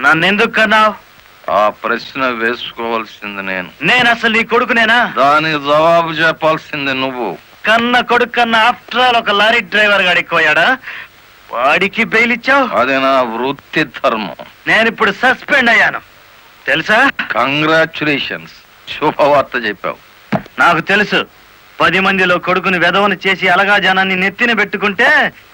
నన్నెందుకు కన్నావు? ఆ ప్రశ్న వేసుకోవాల్సింది నేను అసలు నీ కొడుకునేనా? దానికి జవాబు చెప్పాల్సింది నువ్వు. కన్న కొడుకు కన్నా ఆఫ్టర్ ఆల్ ఒక లారీ డ్రైవర్ గాడిపోయాడా? వాడికి బెయిల్ ఇచ్చావు? అది నా వృత్తి ధర్మం. నేను ఇప్పుడు సస్పెండ్ అయ్యాను తెలుసా? కంగ్రాచులేషన్స్, శుభవార్త చెప్పావు. నాకు తెలుసు. 10 మందిలో కొడుకుని వెధవను చేసి అలగా జనాన్ని నెత్తిన పెట్టుకుంటే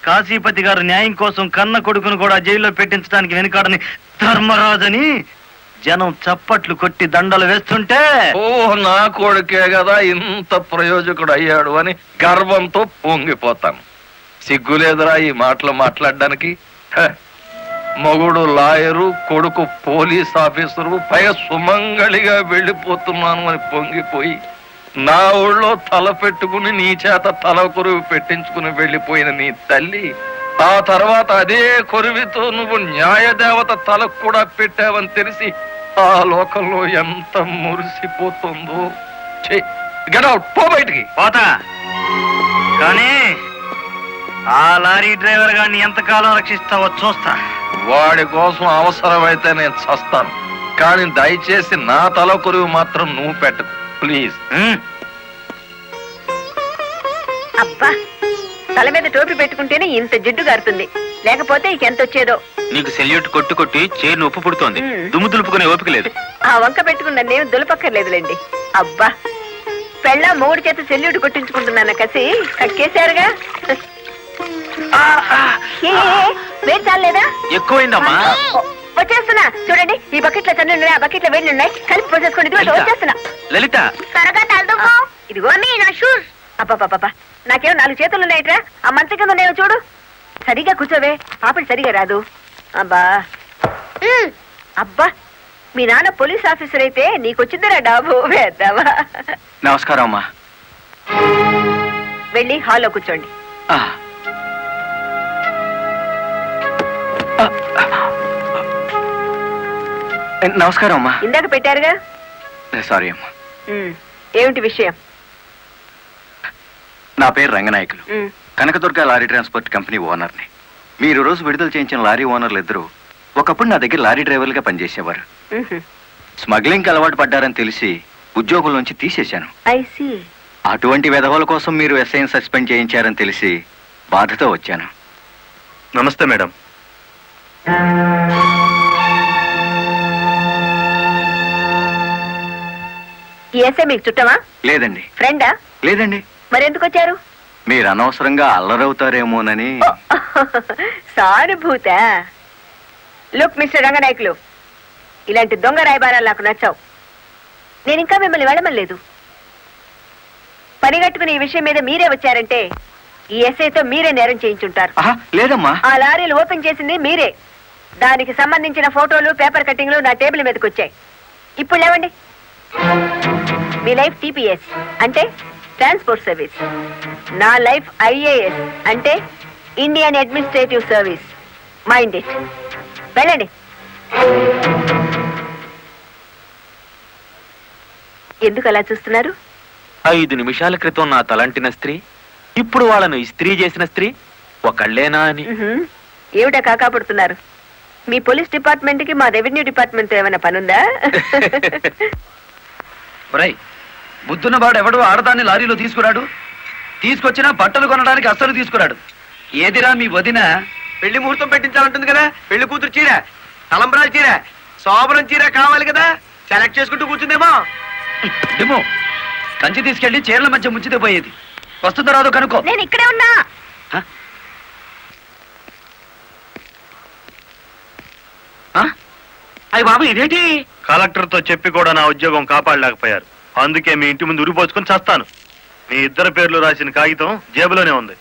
కాశీపతి గారు న్యాయం కోసం కన్న కొడుకును కూడా జైల్లో పెట్టించడానికి వెనుకాడని ధర్మరాజని జనం చప్పట్లు కొట్టి దండలు వేస్తుంటే నా కొడుకే కదా ఇంత ప్రయోజకుడు అయ్యాడు అని గర్వంతో పొంగిపోతాను. సిగ్గులేదురా ఈ మాటలు మాట్లాడడానికి? మగుడు లాయరు, కొడుకు పోలీస్ ఆఫీసరు, పైగా సుమంగళిగా వెళ్ళిపోతున్నాను అని పొంగిపోయి నా ఊళ్ళో తల పెట్టుకుని నీ చేత తల కొరువు పెట్టించుకుని వెళ్ళిపోయిన నీ తల్లి ఆ తర్వాత అదే కొరువితో నువ్వు న్యాయదేవత తలకు కూడా పెట్టావని తెలిసి ఆ లోకంలో ఎంత మురిసిపోతుందో. గెట్ అవుట్, పో బయటికి. పోతా, కానీ ఆ లారీ డ్రైవర్ గారిని ఎంతకాలం రక్షిస్తావో చూస్తా. వాడి కోసం అవసరమైతే నేను చస్తాను, కానీ దయచేసి నా తల కొరువు మాత్రం నువ్వు పెట్టకు ప్లీజ్. అబ్బా, తల మీద టోపీ పెట్టుకుంటేనే ఇంత జిడ్డు గారుతుంది, లేకపోతే ఎంత వచ్చేదో. నీకు సెల్యూట్ కొట్టు కొట్టి చేరు ఉప్పు పుడుతోంది, దుమ్ము దులుపుకునే ఓపిక లేదు. ఆ వంక పెట్టుకున్న నేను దులపక్కర్లేదులేండి. అబ్బా, పెళ్ళ మూడు చేత సెల్యూట్ కొట్టించుకుంటున్నాను కసి కక్కేశారుగా. వేడి చాలేదా? ఎక్కువైందమ్మా. వచ్చేస్తున్నా చూడండి, ఈ బకెట్ లో తన్ను ఉన్నాయి, ఆ బకెట్ లో వేడి ఉన్నాయి, కలిపి పోసేసుకోండి. వచ్చేస్తున్నా. లలిత, త్వరగా తలదుకో. ఇదిగో మీ నా షూస్. అబ్బా, నాకేమో 4 చేతులు ఉన్నాయిట్రా, ఆ మంత్రి కింద ఉన్నాయో చూడు. సరిగా కూర్చోవే, పాపడి సరిగా రాదు. అబ్బా అబ్బా, మీ నాన్న పోలీస్ ఆఫీసర్ అయితే నీకొచ్చిందిరా డాబు వేద్దావా. నమస్కారం అమ్మా. వెళ్ళి హాల్లో కూర్చోండి. నమస్కారం అమ్మా. ఇందాక పెట్టారుగా. సారీ అమ్మా. ఏమిటి విషయం? నా పేరు Ranganayakulu, Kanakadurga lorry transport company ఓనర్ని. మీరు రోజు విడుదల చేయించిన లారీ ఓనర్లు ఇద్దరు ఒకప్పుడు నా దగ్గర లారీ డ్రైవర్లుగా పనిచేసేవారు. స్మగ్లింగ్ అలవాటు పడ్డారని తెలిసి ఉద్యోగుల నుంచి తీసేశాను. అటువంటి వెధవల కోసం మీరు ఎస్ఐని సస్పెండ్ చేయించారని తెలిసి బాధతో వచ్చాను. నమస్తే మేడం. ఈ ఎస్ఐ మీకు చుట్టమా? లేదండి. ఫ్రెండా? లేదండి. మరెందుకు వచ్చారు? మీరు అనవసరంగా అల్లరవుతారేమోనని. సానుభూత. లుక్ మిస్టర్ రంగనాయకులు, ఇలాంటి దొంగ రాయబారాలు నాకు నచ్చావు. నేను ఇంకా మిమ్మల్ని వెళ్ళమలేదు. పని కట్టుకుని ఈ విషయం మీద మీరే వచ్చారంటే ఈ ఎస్ఐతో మీరే నేరం చేయించుంటారు. లేదమ్మా, ఆ లారీలు ఓపెన్ చేసింది మీరే. దానికి సంబంధించిన ఫోటోలు, పేపర్ కట్టింగ్లు నా టేబుల్ మీదకి వచ్చాయి. ఇప్పుడు లేవండి. మీ లైఫ్ టీపీఎస్ అంటే ట్రాన్స్పోర్ట్ సర్వీస్, నా లైఫ్ ఐఏఎస్ అంటే Indian administrative service. Mind it. వెళ్ళండి. ఎందుకు అలా చూస్తున్నారు? 5 నిమిషాల క్రితం నా తలంటిన స్త్రీ ఇప్పుడు వాళ్ళను ఇస్త్రీ చేసిన స్త్రీ ఒకళ్ళేనా అని. ఏమిటా కాకాపడుతున్నారు? మీ పోలీస్ డిపార్ట్మెంట్ కి మా రెవెన్యూ డిపార్ట్మెంట్ తో ఏమైనా పనుందా? బుద్ధున్నవాడు ఎవడు ఆడదాన్ని లారీలో తీసుకురాడు. తీసుకొచ్చినా బట్టలు కొనడానికి అస్సలు తీసుకురాడు. ఏదిరా మీ వదిన పెళ్లి ముహూర్తం పెట్టించాలంటుంది కదా. పెళ్లి కూతురు చీర, తలంబరాల చీర, శోభనం చీర కావాలి కదా. సెలెక్ట్ చేసుకుంటూ కూర్చుందేమో. ఏమో కంచి తీసుకెళ్లి చీరల మధ్య ముంచితే పోయేది. వస్తుందో రాదో కనుక్కో. నేను ఇక్కడే ఉన్నా. అయ్య బాబు, ఇదేంటి? కలెక్టర్ తో చెప్పి కూడా నా ఉద్యోగం కాపాడలేకపోయారు. అందుకే మీ ఇంటి ముందు ఉరిపోసుకొని చస్తాను. మీ ఇద్దరు పేర్లు రాసిన కాగితం జేబులోనే ఉంది.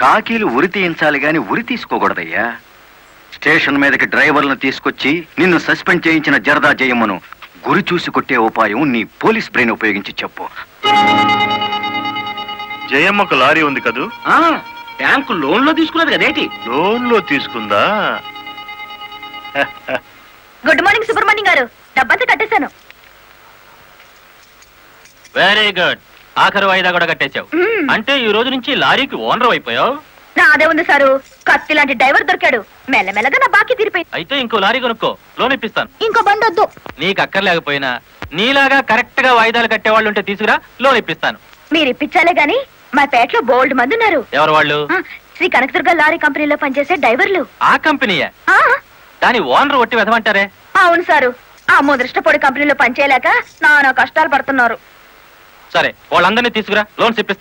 కాకీలు ఉరి తీయించాలి గాని ఉరి తీసుకోకూడదయ్యా. స్టేషన్ మీదకి డ్రైవర్లను తీసుకొచ్చి నిన్ను సస్పెండ్ చేయించిన జరదా జయమ్మను గురి చూసి కొట్టే ఉపాయం నీ పోలీస్ బ్రెయిన్ ఉపయోగించి చెప్పు. జయమ్మకు లారీ ఉంది కదూ? బ్యాంకు లోన్ లో తీసుకున్నది కదేటి? లోన్ లో తీసుకుందా? గుడ్ మార్నింగ్ సుబ్రహ్మణ్యం గారు, డబ్బంతా కట్టేశాను. Very good. ఆఖరు వాయిదా కూడా కట్టేశావు. అంటే ఈ రోజు నుంచి లారీకి ఓనర్ అయిపోయావు. నా అదే ఉంది సారు. కత్తి లాంటి డ్రైవర్ దొరికాడు. మెల్లమెల్లగా నా బాకీ తీరిపోయింది. అయితే ఇంకో లారీ కొనుక్కో, లోన్ ఇప్పిస్తాను. ఇంకో బండి వద్దు. నీకు అక్కర్లేకపోయినా నీలాగా కరెక్ట్ గా వాయిదాలు కట్టేవాళ్ళు ఉంటే తీసుకురా, లోన్ ఇప్పిస్తాను. మీరు ఇప్పించాలే గాని మా పేటలో బోల్డ్ మంది ఉన్నారు. ఎవరు వాళ్ళు? శ్రీ కనకదుర్గ లారీ కంపెనీలో పనిచేసే డ్రైవర్లు. ఆ కంపెనీయే? ఆ, దాని ఓనర్ ఒట్టి వెదమంటారే. అవును సారు. ఆ ముదృష్టపొడి కంపెనీలో పనిచేయలేక నానా కష్టాలు పడుతున్నారు. సరే, వాళ్ళందరినీ తీసుకురా, లోన్స్ ఇప్పిస్తాను.